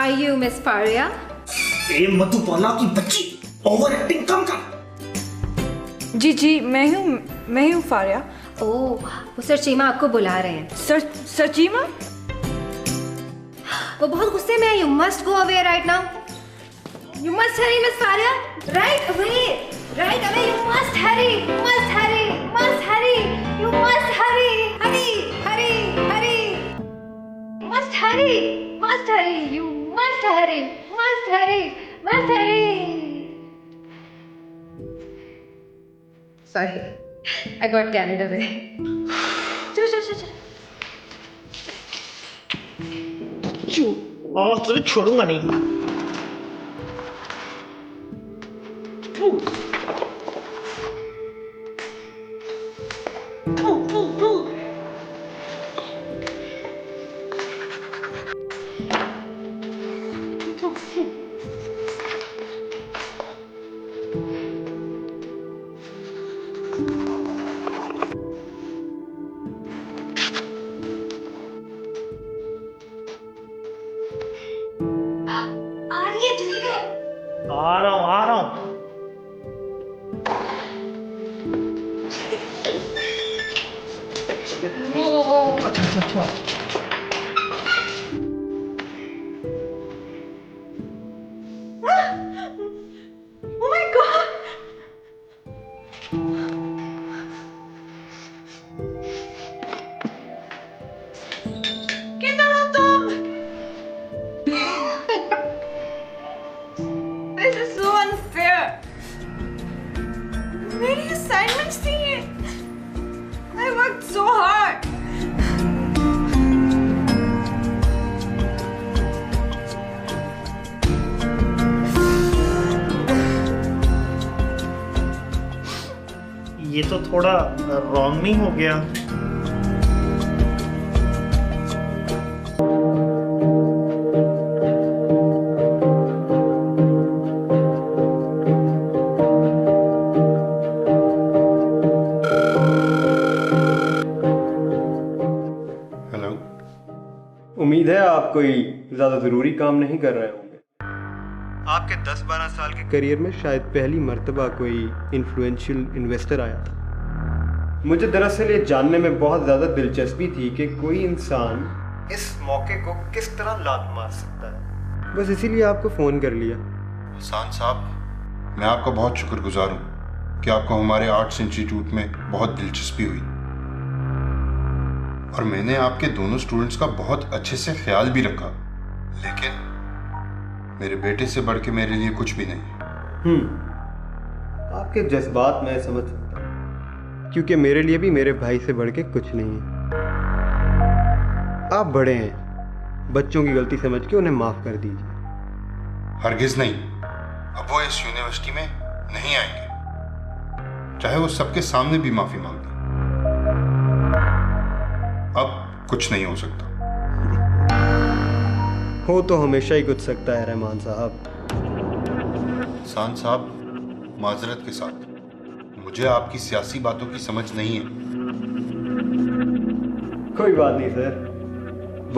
are you, Miss Faria? ए मधुबाला की बच्ची, over acting कम कर। जी मैं हूँ फारिया। ओह, वो सर चीमा आपको बुला रहे हैं। सर चीमा? वो बहुत गुस्से में है। You must go away right now. You must hurry, Miss Faria. Right away. Right away. You must hurry. Must hurry. Must hurry. You must hurry. Hurry. Hurry. Hurry. Must hurry. Must hurry. You must hurry. Must hurry. Must hurry. Sorry. I got carried away. चलो. और तुझे छोड़ूंगा नहीं। आ रहा हूँ। अच्छा। Oh my God! किधर हो तुम? This is so unfair. मेरी assignments थी ये. I worked so hard. ये तो थोड़ा रॉन्ग नहीं हो गया? हेलो, उम्मीद है आप कोई ज्यादा जरूरी काम नहीं कर रहे होंगे। आपके 10-12 साल के करियर में शायद पहली मर्तबा कोई इन्फ्लुएंशियल इन्वेस्टर आया था। मुझे दरअसल ये जानने में बहुत ज़्यादा दिलचस्पी थी कि कोई इंसान इस मौके को किस तरह लात मार सकता है। बस इसीलिए आपको फ़ोन कर लिया। हसन साहब, मैं आपका बहुत शुक्रगुजार हूँ कि आपको हमारे आर्ट्स इंस्टीट्यूट में बहुत दिलचस्पी हुई और मैंने आपके दोनों स्टूडेंट्स का बहुत अच्छे से ख्याल भी रखा, लेकिन मेरे बेटे से बढ़ के मेरे लिए कुछ भी नहीं। आपके जज्बात मैं समझ सकता हूँ, क्योंकि मेरे लिए भी मेरे भाई से बढ़ के कुछ नहीं है। आप बड़े हैं, बच्चों की गलती समझ के उन्हें माफ़ कर दीजिए। हरगिज नहीं, अब वो इस यूनिवर्सिटी में नहीं आएंगे, चाहे वो सबके सामने भी माफ़ी मांग दें। अब कुछ नहीं हो सकता। हो तो हमेशा ही कुछ सकता है रहमान साहब। हसन साहब, माजरत के साथ, मुझे आपकी सियासी बातों की समझ नहीं है। कोई बात नहीं सर,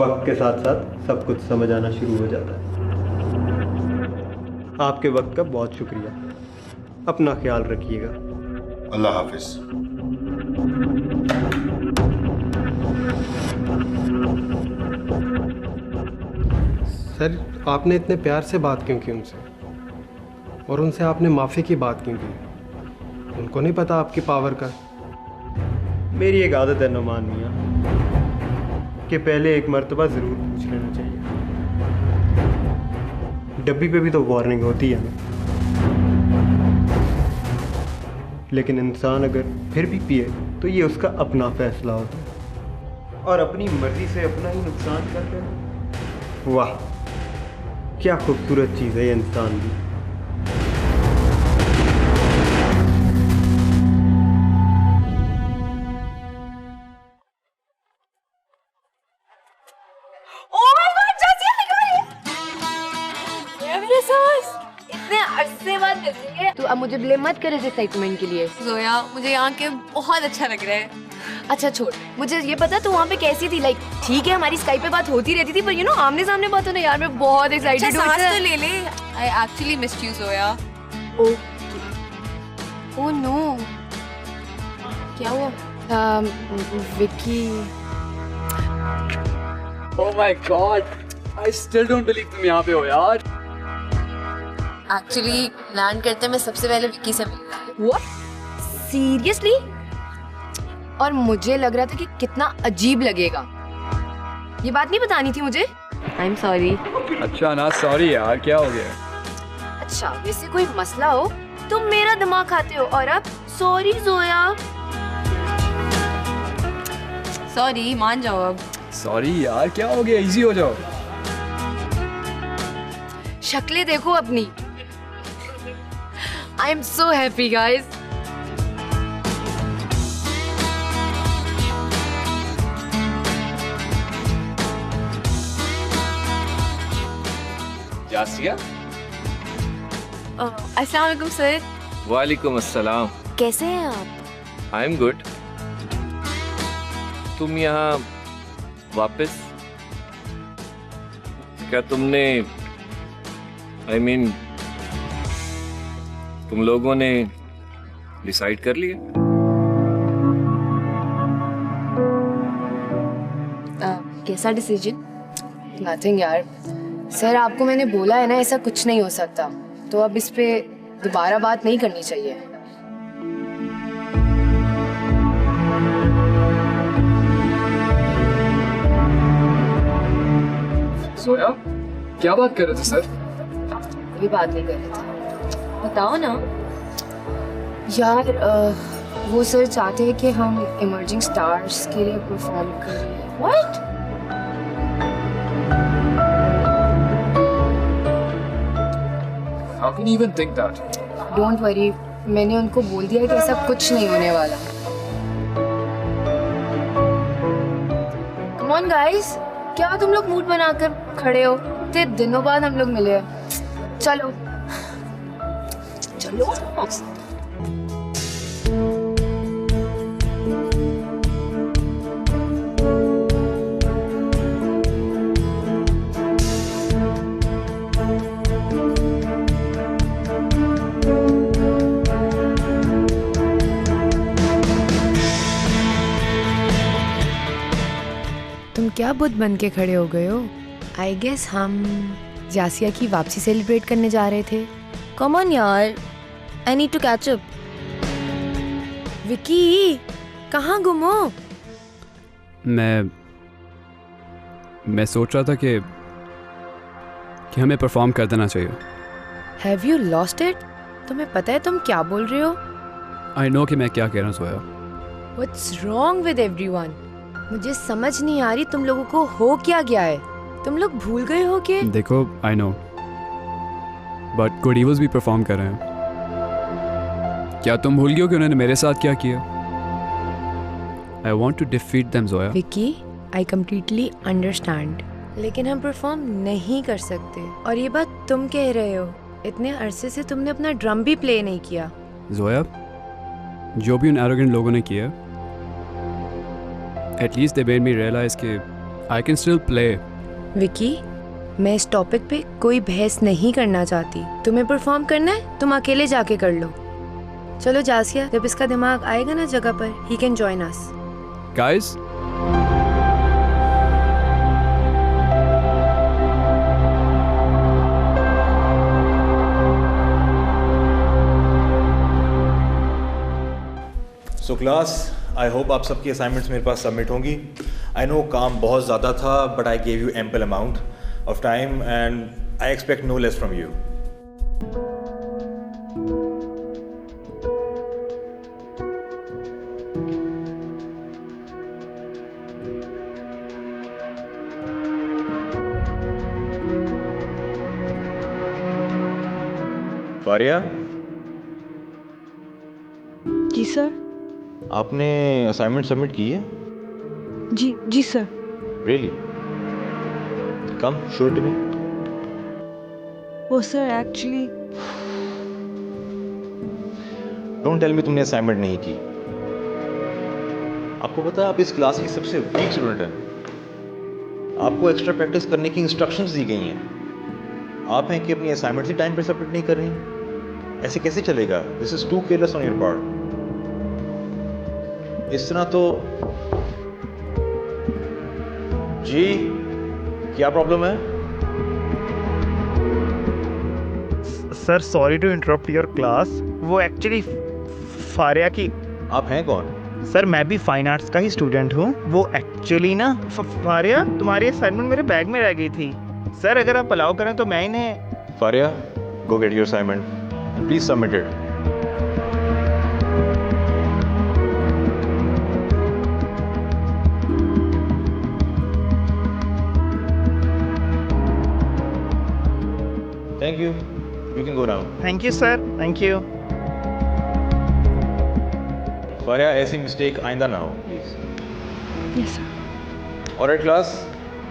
वक्त के साथ साथ सब कुछ समझ आना शुरू हो जाता है। आपके वक्त का बहुत शुक्रिया। अपना ख्याल रखिएगा। अल्लाह हाफिज। सर, आपने इतने प्यार से बात क्यों की उनसे, और उनसे आपने माफ़ी की बात क्यों की? उनको नहीं पता आपकी पावर का? मेरी एक आदत है नुमान मियाँ कि पहले एक मर्तबा ज़रूर पूछ लेना चाहिए। डब्बी पे भी तो वार्निंग होती है ना, लेकिन इंसान अगर फिर भी पिए तो ये उसका अपना फैसला होता है, और अपनी मर्जी से अपना ही नुकसान करते हैं। वाह, क्या खूबसूरत चीज़ है ये इंसान भी। Oh my God, जैसी निकाली! मेरे सांस! इतने अरसे बाद मिल रही है। तू अब मुझे ब्लेम मत कर इस एक्साइटमेंट के लिए। जोया, मुझे यहाँ के बहुत अच्छा लग रहा है। अच्छा छोड़, मुझे ये पता तू वहाँ पे कैसी थी? लाइक ठीक है हमारी स्काइप पे बात होती रहती थी, पर यू नो आमने सामने बात होना यार, मैं बहुत एक्साइटेड हूँ। सांस तो ले ले। I actually missed you Zoya. Oh no, क्या हुआ? Vicky. Oh my God! I still don't believe तुम यहाँ पे हो यार। एक्चुअली लैंड करते मैं सबसे पहले विक्की से मिली। What? Seriously? और मुझे लग रहा था कि कितना अजीब लगेगा। ये बात नहीं बतानी थी मुझे। I'm sorry। अच्छा ना, सॉरी यार, क्या हो गया? अच्छा वैसे कोई मसला हो तुम मेरा दिमाग खाते हो, और अब सॉरी जोया। सॉरी, मान जाओ अब। सॉरी यार, क्या हो गया? इजी हो जाओ। शक्लें देखो अपनी। I am so happy guys. Jasia, अस्सलाम वालेकुम सर। वालेकुम अस्सलाम। कैसे हैं आप? I am good. तुम यहाँ वापस? क्या तुमने I mean, तुम लोगों ने डिसाइड कर लिया? कैसा डिसीजन? नथिंग यार। सर आपको मैंने बोला है ना, ऐसा कुछ नहीं हो सकता, तो अब इस पे दोबारा बात नहीं करनी चाहिए। सोया, क्या बात कर रहे थे सर? कोई बात नहीं कर रहे थे। बताओ ना। यार वो सर चाहते हैं कि हम इमर्जिंग स्टार्स के लिए परफॉर्म करें। What? How can you even think that? Don't worry, मैंने उनको बोल दिया कि ऐसा कुछ नहीं होने वाला। कम ऑन गाइस, क्या तुम लोग मूड बनाकर खड़े हो? इतने दिनों बाद हम लोग मिले हैं। चलो चलो। तुम क्या बुद्ध बन के खड़े हो गए हो? आई गेस हम जासिया की वापसी सेलिब्रेट करने जा रहे थे। कम ऑन यार, I need to catch up. Vicky कहाँ गुम हो? मैं सोच रहा था कि हमें परफॉर्म कर देना चाहिए। Have you lost it? तुम्हें पता है तुम क्या बोल रहे हो? आई नो कि मैं क्या कह रहा हूँ सोया। What's wrong with everyone? मुझे समझ नहीं आ रही तुम लोगों को हो क्या गया है। तुम लोग भूल गए हो कि देखो, I know, but good evils भी परफॉर्म कर रहे हैं। क्या तुम भूल गए हो कि उन्होंने मेरे साथ क्या किया? I want to defeat them Zoya. Vicky, I completely understand, लेकिन हम परफॉर्म नहीं कर सकते। और ये बात तुम कह रहे हो, इतने अरसे से तुमने अपना ड्रम भी प्ले नहीं किया। जोया, जो भी उन एरोगेंट लोगों ने किया, at least they made me realise कि I can still play. Vicky, मैं इस टॉपिक पे कोई बहस नहीं करना चाहती। तुम्हें परफॉर्म करना है, तुम अकेले जाके कर लो। चलो जासिया, जब इसका दिमाग आएगा ना जगह पर, he can join us. Guys, so class, I hope आप सबकी असाइनमेंट्स मेरे पास सबमिट होंगी। आई नो काम बहुत ज़्यादा था, but I gave you ample amount of time and I expect no less from you. Faria, जी सर। आपने असाइनमेंट सबमिट की है? जी sir. Really? Come show it to me. वो sir actually don't tell me तुमने असाइनमेंट नहीं की। आपको पता है आप इस क्लास की सबसे वीक स्टूडेंट हैं। आपको एक्स्ट्रा प्रैक्टिस करने की इंस्ट्रक्शंस दी गई हैं। आप हैं कि अपनी असाइनमेंट ही टाइम पर सबमिट नहीं कर रही। ऐसे कैसे चलेगा? This is too careless on your part. इस तरह तो जी क्या प्रॉब्लम है? Sir sorry to interrupt your class, वो एक्चुअली फारिया की। आप हैं कौन? सर मैं भी फाइन आर्ट्स का ही स्टूडेंट हूँ। वो एक्चुअली ना फारिया, तुम्हारी असाइनमेंट मेरे बैग में रह गई थी। सर अगर आप अलाउ करें तो मैं इन्हें। फारिया, गो get your assignment, please submit it. Thank you. You can go now. Thank you sir, thank you. Faria, ऐसी मिस्टेक आइंदा ना हो please. Yes sir. Alright class,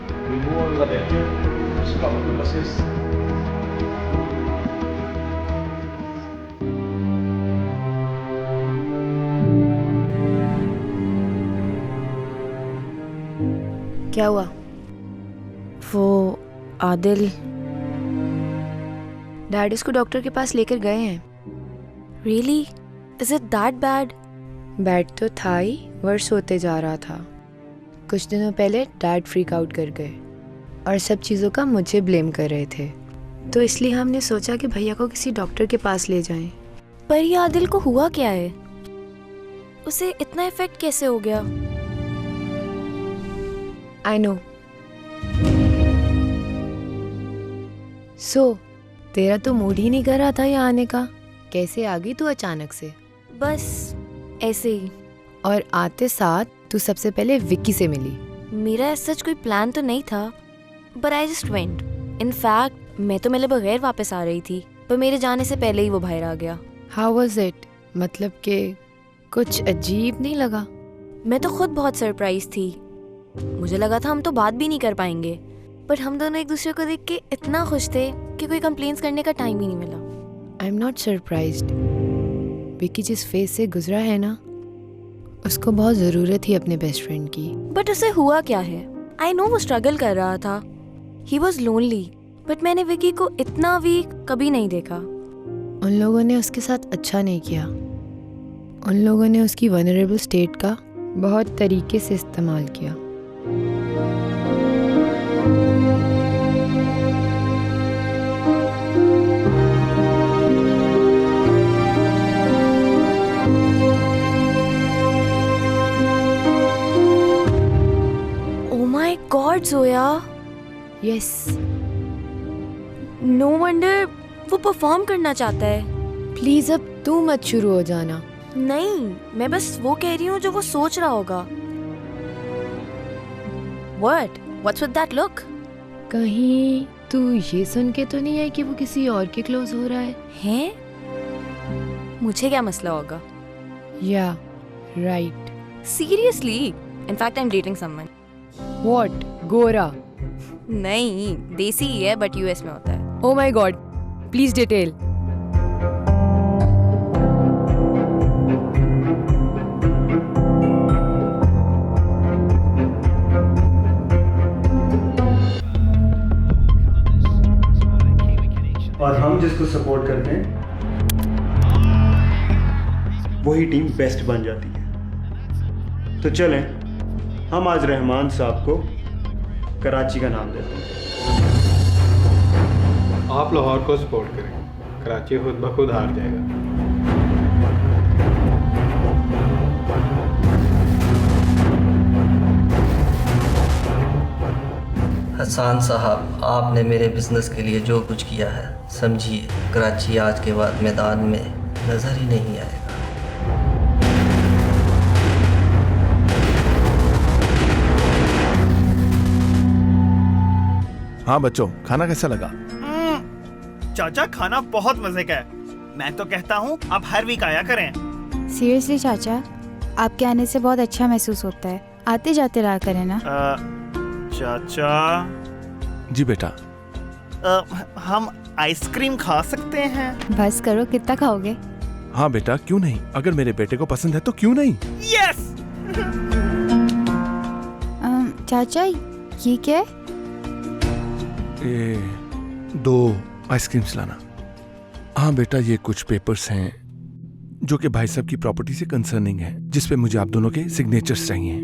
we'll move on to the lecture. Just cover the buses. क्या हुआ? वो Adil. Dad इसको doctor के पास लेकर गए हैं। Really? Is it that bad? Bad तो था ही, वर्ष होते जा रहा था। कुछ दिनों पहले डैड फ्रीक आउट कर गए और सब चीज़ों का मुझे ब्लेम कर रहे थे, तो इसलिए हमने सोचा कि भैया को किसी डॉक्टर के पास ले जाएं। पर ये आदिल को हुआ क्या है? उसे इतना इफेक्ट कैसे हो गया? I know. सो तेरा तो मूड ही नहीं कर रहा था यहाँ आने का, कैसे आ गई तू अचानक से? बस ऐसे ही। और आते साथ तू सबसे पहले विक्की से मिली। मेरा सच कोई प्लान तो नहीं था, but I just went. In fact मैं तो मिले बगैर वापस आ रही थी, पर मेरे जाने से पहले ही वो बाहर आ गया। How was it? मतलब कि कुछ अजीब नहीं लगा? मैं तो खुद बहुत सरप्राइज थी। मुझे लगा था हम तो बात भी नहीं कर पाएंगे, पर हम दोनों एक दूसरे को देख के इतना खुश थे कि कोई कंप्लेंट्स करने का टाइम ही नहीं मिला। I am not surprised. Vicky जिस फेज से गुजरा है ना, उसको बहुत ज़रूरत थी अपने बेस्ट फ्रेंड की। बट उसे हुआ क्या है? आई नो वो स्ट्रगल कर रहा था, ही वॉज लोनली, बट मैंने विक्की को इतना वीक कभी नहीं देखा। उन लोगों ने उसके साथ अच्छा नहीं किया। उन लोगों ने उसकी वनरेबल स्टेट का बहुत तरीके से इस्तेमाल किया। God Zoya. Yes. No wonder वो परफॉर्म करना चाहता है। प्लीज अब तू मत शुरू हो जाना। नहीं, मैं बस वो कह रही हूँ जो वो सोच रहा होगा। What's with that look? कहीं तू ये सुन के तो नहीं है कि वो किसी और के क्लोज हो रहा है? हैं? मुझे क्या मसला होगा? या right. Seriously? In fact, I'm dating someone. What? गोरा? नहीं, देसी ही है बट यूएस में होता है। Oh my God! Please detail. और हम जिसको सपोर्ट करते हैं वही टीम बेस्ट बन जाती है। तो चलें, हम आज रहमान साहब को कराची का नाम देते हैं। आप लाहौर को सपोर्ट करें, कराची खुद ब खुद हार जाएगा। हसन साहब, आपने मेरे बिजनेस के लिए जो कुछ किया है, समझिए कराची आज के बाद मैदान में नजर ही नहीं आएगा। हाँ बच्चों, खाना कैसा लगा? चाचा खाना बहुत मजे का है। मैं तो कहता हूँ आप हर वीक आया करें। सीरियसली चाचा, आपके आने से बहुत अच्छा महसूस होता है। आते जाते रहा करें ना। चाचा जी बेटा। हम आइसक्रीम खा सकते हैं? बस करो, कितना खाओगे? हाँ बेटा, क्यों नहीं, अगर मेरे बेटे को पसंद है तो क्यों नहीं। यस। चाचा ये क्या है? ये 2 आइसक्रीम्स लाना। हाँ बेटा, ये कुछ पेपर्स हैं जो कि भाई साहब की प्रॉपर्टी से कंसर्निंग है, जिस पे मुझे आप दोनों के सिग्नेचर्स चाहिए।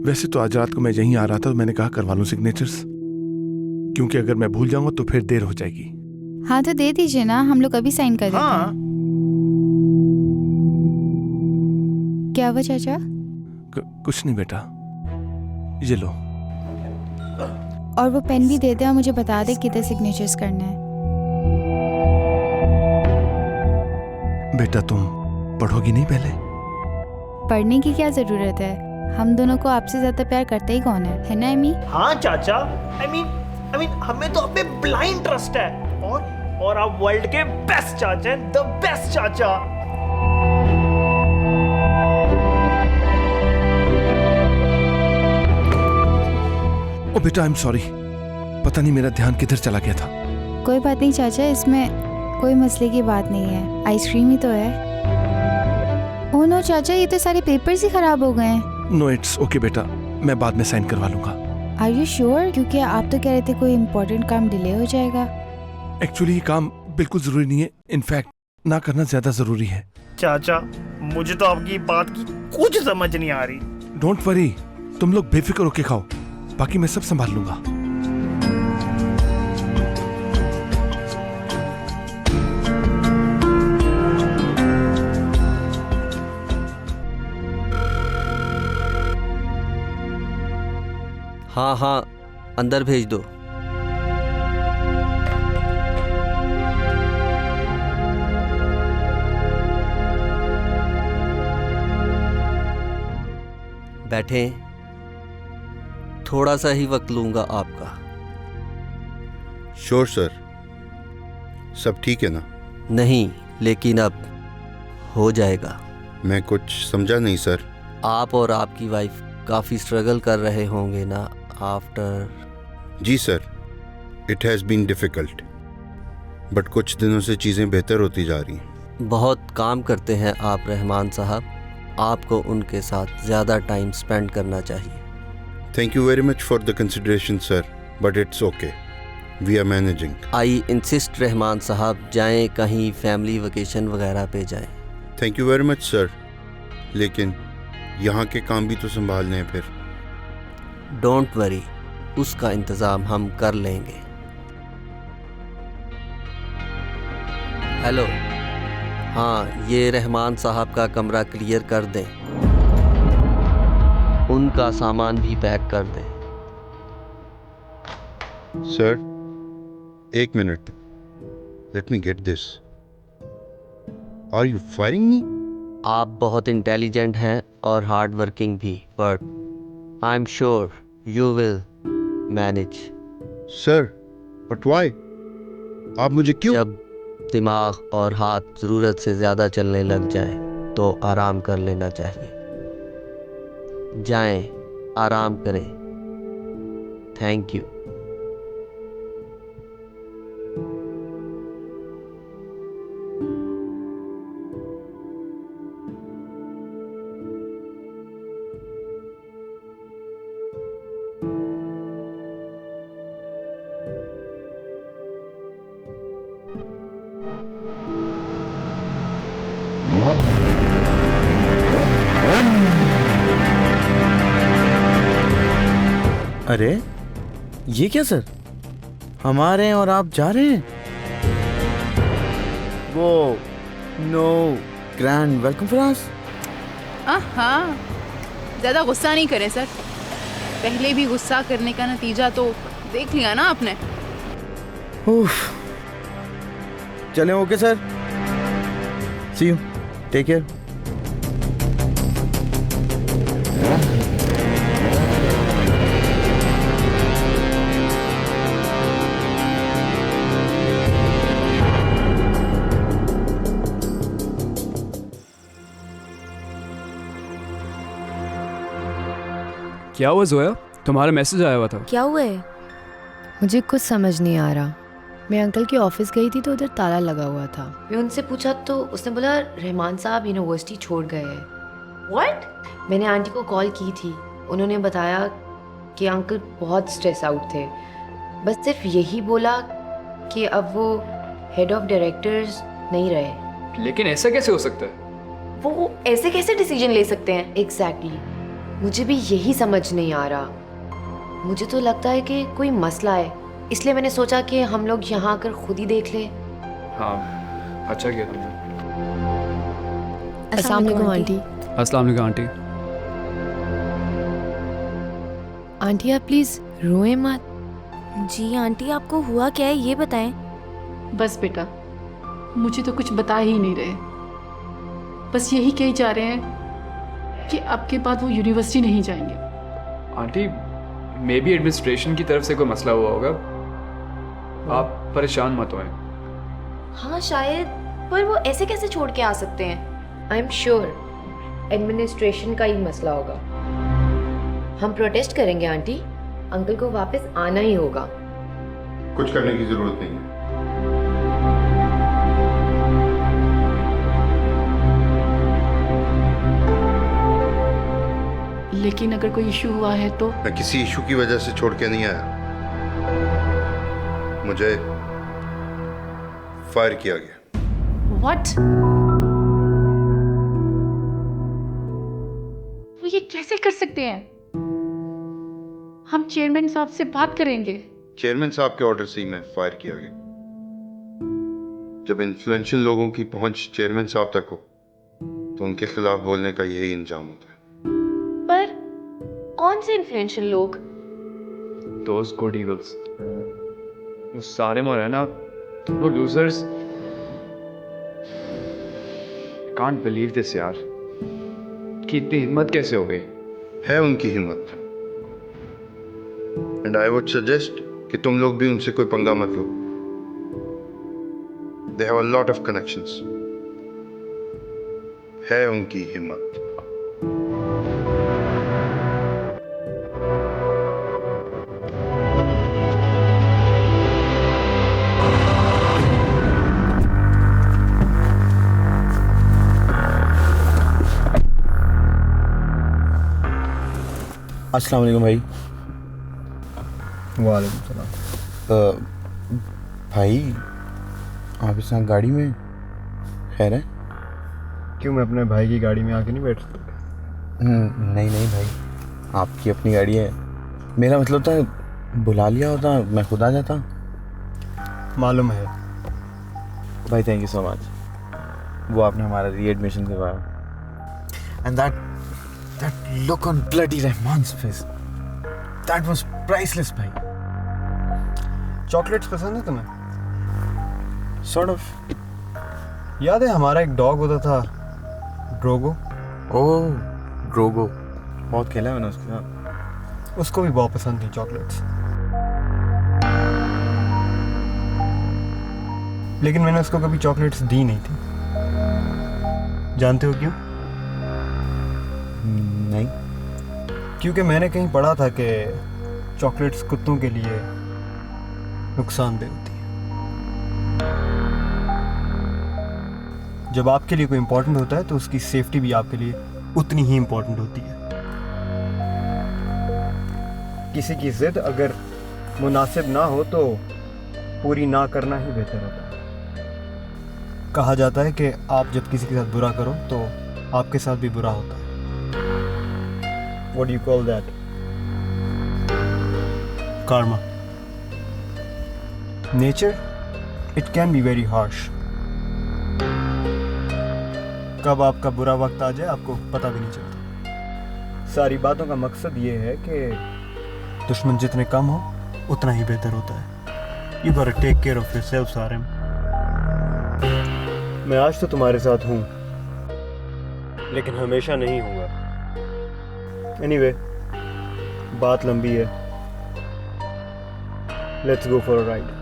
वैसे तो आज रात को मैं यहीं आ रहा था तो मैंने कहा करवा लूं सिग्नेचर्स, क्योंकि अगर मैं भूल जाऊंगा तो फिर देर हो जाएगी। हाँ तो दे दीजिए ना, हम लोग अभी साइन कर देते हैं। क्या हुआ चाचा? कुछ नहीं बेटा, ये लो। और वो पेन भी दे दे और मुझे बता दे कितने सिग्नेचर्स करने हैं। बेटा तुम पढ़ोगी नहीं पहले? पढ़ने की क्या जरूरत है, हम दोनों को आपसे ज्यादा प्यार करते ही कौन है ना एमी? हाँ चाचा, आई मीन हमें तो आप पे ब्लाइंड ट्रस्ट है। और आप वर्ल्ड के बेस्ट चाचा हैं, द बेस्ट चाचा। ओ बेटा आई एम सॉरी, पता नहीं मेरा ध्यान किधर चला गया था। कोई बात नहीं चाचा, इसमें कोई मसले की बात नहीं है, आइसक्रीम ही तो है। ओह नो चाचा, ये तो सारे पेपर्स ही खराब हो गए हैं। नो इट्स ओके बेटा, मैं बाद में साइन करवा लूंगा। Are you sure? क्योंकि आप तो कह रहे थे कोई इम्पोर्टेंट काम डिले हो जाएगा। एक्चुअली ये काम बिल्कुल जरूरी नहीं है, इनफैक्ट ना करना ज्यादा जरूरी है। चाचा मुझे तो आपकी बात की कुछ समझ नहीं आ रही। डोंट वरी, तुम लोग बेफिक्र होके खाओ, बाकी मैं सब संभाल लूंगा। हाँ हाँ, अंदर भेज दो। बैठें, थोड़ा सा ही वक्त लूंगा आपका। श्योर सर, सब ठीक है ना? नहीं, लेकिन अब हो जाएगा। मैं कुछ समझा नहीं सर। आप और आपकी वाइफ काफ़ी स्ट्रगल कर रहे होंगे ना आफ्टर? जी sir, it has been difficult, but कुछ दिनों से चीज़ें बेहतर होती जा रही हैं। बहुत काम करते हैं आप रहमान साहब, आपको उनके साथ ज़्यादा टाइम स्पेंड करना चाहिए। Thank you very much for the consideration sir, but it's okay, we are managing. I insist Rahman साहब, जाएं कहीं फैमिली वेकेशन वगैरह पे जाएं। Thank you very much sir, लेकिन यहाँ के काम भी तो संभालने हैं फिर। डोंट वरी, उसका इंतज़ाम हम कर लेंगे। हेलो, हाँ ये रहमान साहब का कमरा क्लियर कर दें, उनका सामान भी पैक कर दें। सर, एक minute, let me get this. Are you firing me? आप बहुत इंटेलिजेंट हैं और हार्ड वर्किंग भी, but I am sure you will manage. Sir, but why? आप मुझे क्यों? जब दिमाग और हाथ ज़रूरत से ज़्यादा चलने लग जाए तो आराम कर लेना चाहिए। जाएं, आराम करें। Thank you. अरे ये क्या सर, हम आ रहे हैं और आप जा रहे हैं? वो no grand welcome for us. हाँ, ज़्यादा गुस्सा नहीं करें सर, पहले भी गुस्सा करने का नतीजा तो देख लिया ना आपने। उफ, चलें okay sir, see you, take care. क्या हुआ जोया, तुम्हारा मैसेज आया हुआ था? क्या हुआ है? मुझे कुछ समझ नहीं आ रहा। मैं अंकल के ऑफिस गई थी तो उधर ताला लगा हुआ था। मैं उनसे पूछा तो उसने बोला रहमान साहब यूनिवर्सिटी छोड़ गए हैं। व्हाट? मैंने आंटी को कॉल की थी, उन्होंने बताया कि अंकल बहुत स्ट्रेस आउट थे। बस सिर्फ यही बोला कि अब वो हेड ऑफ डायरेक्टर्स नहीं रहे। लेकिन ऐसा कैसे हो सकता है? वो ऐसे कैसे डिसीजन ले सकते हैं? एग्जैक्टली मुझे भी यही समझ नहीं आ रहा। मुझे तो लगता है कि कोई मसला है, इसलिए मैंने सोचा कि हम लोग यहाँ आकर खुद ही देख ले। हाँ, अच्छा किया तुमने। अस्सलाम वालेकुम आंटी। अस्सलाम वालेकुम आंटी। आंटी आप प्लीज रोए मत। जी आंटी, आपको हुआ क्या है ये बताएं। बस बेटा, मुझे तो कुछ बता ही नहीं रहे, बस यही कही जा रहे हैं कि अब के बाद वो यूनिवर्सिटी नहीं जाएंगे। आंटी, मे बी एडमिनिस्ट्रेशन की तरफ से कोई मसला हुआ होगा, आप परेशान मत होएं। हाँ शायद, पर वो ऐसे कैसे छोड़ के आ सकते हैं? आई एम श्योर एडमिनिस्ट्रेशन का ही मसला होगा। हम प्रोटेस्ट करेंगे आंटी, अंकल को वापस आना ही होगा। कुछ करने की जरूरत नहीं है। लेकिन अगर कोई इशू हुआ है तो? मैं किसी इशू की वजह से छोड़ के नहीं आया, मुझे फायर किया गया। व्हाट? वो ये कैसे कर सकते हैं? हम चेयरमैन साहब से बात करेंगे। चेयरमैन साहब के ऑर्डर से ही मैं फायर किया गया। जब इन्फ्लुएंशियल लोगों की पहुंच चेयरमैन साहब तक हो तो उनके खिलाफ बोलने का यही इंजाम होता है। पर कौन से इन्फ्लुएंशियल लोग? दोस्त गुड ईगल्स, वो सारे मोर है ना, वो लूजर्स। कांट बिलीव दिस यार, कि इतनी हिम्मत कैसे हो गई? है उनकी हिम्मत, एंड आई वुड सजेस्ट कि तुम लोग भी उनसे कोई पंगा मत लो। They have a lot of connections. है उनकी हिम्मत। अस्सलाम वालेकुम भाई। वालेकुम सलाम। भाई आप इस यहाँ गाड़ी में खैर है? क्यों, मैं अपने भाई की गाड़ी में आके नहीं बैठ सकता? नहीं नहीं भाई, आपकी अपनी गाड़ी है। मेरा मतलब था बुला लिया होता, मैं खुद आ जाता। मालूम है भाई, थैंक यू सो मच। वो आपने हमारा रीएडमिशन करवाया, and that look on bloody Rehman's face, that was priceless भाई। चॉकलेट्स पसंद है तुम्हें? Sort of. याद है हमारा एक डॉग होता था, ड्रोगो? ओह ड्रोगो, बहुत खेला है मैंने उसके साथ। उसको भी बहुत पसंद थी चॉकलेट्स, लेकिन मैंने उसको कभी चॉकलेट्स दी नहीं थी। जानते हो क्यों? नहीं। क्योंकि मैंने कहीं पढ़ा था कि चॉकलेट्स कुत्तों के लिए नुकसानदेह होती है। जब आपके लिए कोई इम्पोर्टेंट होता है तो उसकी सेफ्टी भी आपके लिए उतनी ही इम्पोर्टेंट होती है। किसी की जिद अगर मुनासिब ना हो तो पूरी ना करना ही बेहतर होता है। कहा जाता है कि आप जब किसी के साथ बुरा करो तो आपके साथ भी बुरा होता है। What do you call that? Karma. Nature, it can be very harsh. कब आपका बुरा वक्त आ जाए आपको पता भी नहीं चलता। सारी बातों का मकसद ये है कि दुश्मन जितने कम हो उतना ही बेहतर होता है। You gotta take care of yourself, Sarim. मैं आज तो तुम्हारे साथ हूँ, लेकिन हमेशा नहीं हूँगा। Anyway, बात लंबी है। Let's go for a ride.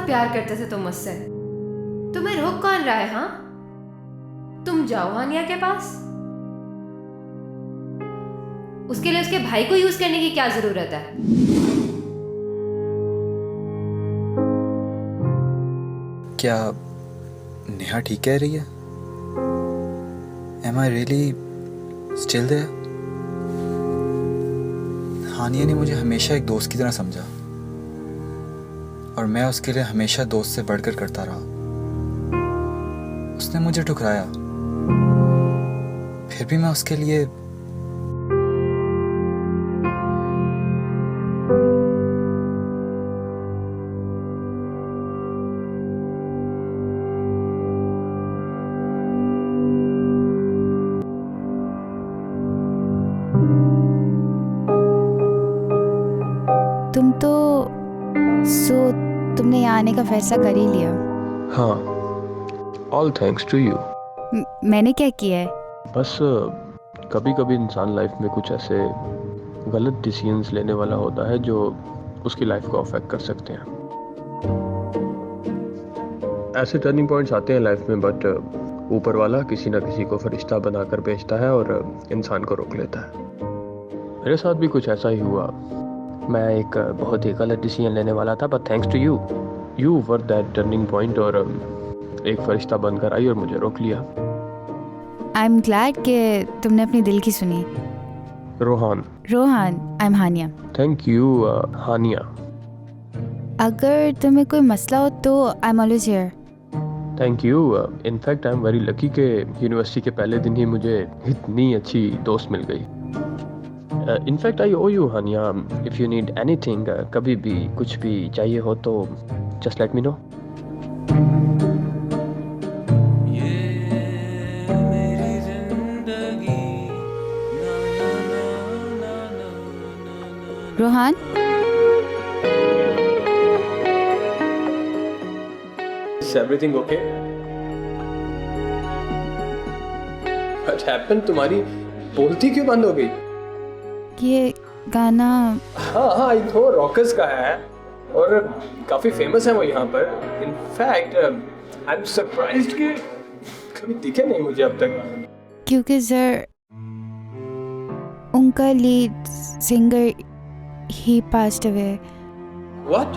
प्यार करते थे तुम मुझसे। तुम्हें रोक कौन रहा है? हाँ, तुम जाओ हानिया के पास। उसके लिए उसके भाई को यूज करने की क्या जरूरत है? क्या नेहा ठीक कह रही है? Am I really still there? हानिया ने मुझे हमेशा एक दोस्त की तरह समझा और मैं उसके लिए हमेशा दोस्त से बढ़कर करता रहा। उसने मुझे ठुकराया, फिर भी मैं उसके लिए तुम तो तुमने यहाँ आने का फैसला कर ही लिया। हाँ, ऑल थैंक्स टू यू। मैंने क्या किया है? बस कभी कभी इंसान लाइफ में कुछ ऐसे गलत डिसीजंस लेने वाला होता है जो उसकी लाइफ को अफेक्ट कर सकते हैं। ऐसे टर्निंग पॉइंट्स आते हैं लाइफ में, बट ऊपर वाला किसी ना किसी को फरिश्ता बनाकर भेजता है और इंसान को रोक लेता है। मेरे साथ भी कुछ ऐसा ही हुआ। मैं एक बहुत ही गलत डिसीजन लेने वाला था, but thanks to you, you were that turning point और एक फरिश्ता बनकर आई और मुझे रोक लिया। आई एम ग्लैड कि तुमने अपनी दिल की सुनी। Rohan, I am Hania. Thank you Hania. अगर तुम्हें कोई मसला हो तो I am always here. Thank you. In fact I am very lucky कि यूनिवर्सिटी के पहले दिन ही मुझे इतनी अच्छी दोस्त मिल गई। In fact I owe you Haniya, if you need anything, कभी भी कुछ भी चाहिए हो तो just let me know. Rohan, Is everything okay? What happened? तुम्हारी बोलती क्यों बंद हो गई? ये गाना हाँ, आई नो रॉकर्स का है और काफी फेमस है वो यहाँ पर। इनफैक्ट आई एम सरप्राइज्ड कि कभी दिखे नहीं मुझे अब तक। क्योंकि सर उनका lead singer he passed away. What?